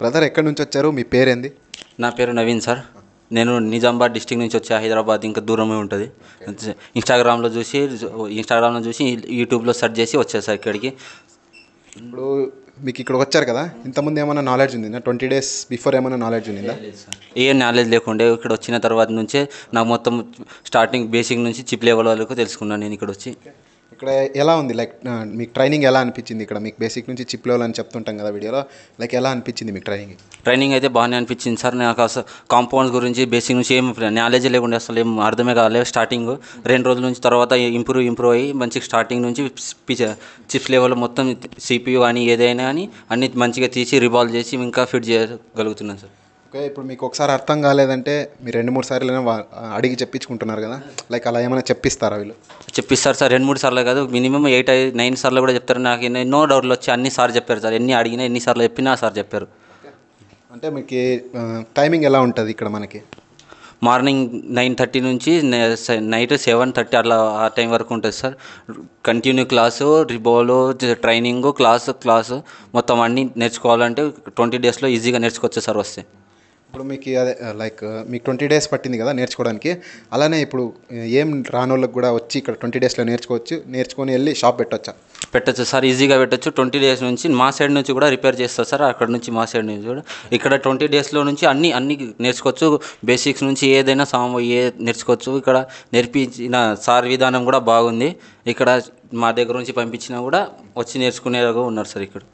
Brother ఎక్కడి నుంచి వచ్చారు, మీ పేరేంది? నా పేరు నవీన్ సార్. నేను నిజామాబాద్ డిస్టిక్ నుంచి వచ్చా. హైదరాబాద్ ఇంకా దూరమే ఉంటుంది. ఇన్స్టాగ్రామ్లో చూసి యూట్యూబ్లో సెర్చ్ చేసి వచ్చాను సార్ ఇక్కడికి. ఇప్పుడు మీకు ఇక్కడ వచ్చారు కదా, ఇంతకుముందు ఏమైనా నాలెడ్జ్ ఉందా? 20 days బిఫోర్ ఏమైనా నాలెడ్జ్ ఉందా? ఏ నాలెడ్జ్ లేకుండే. ఇక్కడ వచ్చిన తర్వాత నుంచే నాకు మొత్తం స్టార్టింగ్ బేసిక్ నుంచి చిప్ లెవెల్ వరకు తెలుసుకున్నాను నేను ఇక్కడ వచ్చి. ఇక్కడ ఎలా ఉంది, లైక్ మీకు ట్రైనింగ్ ఎలా అనిపించింది? ఇక్కడ మీకు బేసిక్ నుంచి చిప్ లెవెల్ అని చెప్తుంటాం కదా వీడియోలో, లైక్ ఎలా అనిపించింది మీకు ట్రైనింగ్? ట్రైనింగ్ అయితే బాగానే అనిపించింది సార్. నాకు అసలు కాంపౌండ్స్ గురించి బేసిక్ నుంచి ఏం నాలెడ్జ్ లేకుండా అసలు ఏం అర్థమే కాలేదు. స్టార్టింగ్ 2 రోజుల నుంచి తర్వాత ఇంప్రూవ్ అయ్యి మంచిగా స్టార్టింగ్ నుంచి చిప్స్ లెవెల్ మొత్తం CPU కానీ ఏదైనా కానీ అన్ని మంచిగా తీసి రివాల్వ్ చేసి ఇంకా ఫిట్ చేయగలుగుతున్నాను సార్. ఓకే, ఇప్పుడు మీకు ఒకసారి అర్థం కాలేదంటే మీరు 2-3 సార్లు అడిగి చెప్పించుకుంటున్నారు కదా, లైక్ అలా ఏమైనా చెప్పిస్తారా వీళ్ళు? చెప్పిస్తారు సార్. 2-3 సార్లు కాదు, మినిమం 8-9 సార్లు కూడా చెప్తారు. నాకు ఎన్నో డౌట్లు వచ్చి అన్ని సార్ చెప్పారు సార్. ఎన్ని అడిగినా ఎన్నిసార్లు చెప్పినా సార్ చెప్పారు. అంటే మీకు టైమింగ్ ఎలా ఉంటుంది ఇక్కడ మనకి? మార్నింగ్ 9:30 నుంచి నైట్ 7:30 అట్లా ఆ టైం వరకు ఉంటుంది సార్. కంటిన్యూ క్లాసు, రిబోలో ట్రైనింగ్, క్లాసు మొత్తం అన్నీ నేర్చుకోవాలంటే 20 daysలో ఈజీగా నేర్చుకోవచ్చు సార్ వస్తే. ఇప్పుడు మీకు అదే లైక్ మీకు 20 days పట్టింది కదా నేర్చుకోవడానికి, అలానే ఇప్పుడు ఏం రానోళ్ళకి కూడా వచ్చి ఇక్కడ 20 daysలో నేర్చుకొని వెళ్ళి షాప్ పెట్టచ్చు సార్. ఈజీగా పెట్టచ్చు. 20 days నుంచి మా సైడ్ నుంచి కూడా రిపేర్ చేస్తారు సార్. అక్కడ నుంచి మా సైడ్ నుంచి కూడా ఇక్కడ 20 daysలో నుంచి అన్ని నేర్చుకోవచ్చు. బేసిక్స్ నుంచి ఏదైనా నేర్చుకోవచ్చు. ఇక్కడ నేర్పించిన సార్ విధానం కూడా బాగుంది. ఇక్కడ మా దగ్గర నుంచి పంపించినా కూడా వచ్చి నేర్చుకునేలాగా ఉన్నారు సార్ ఇక్కడ.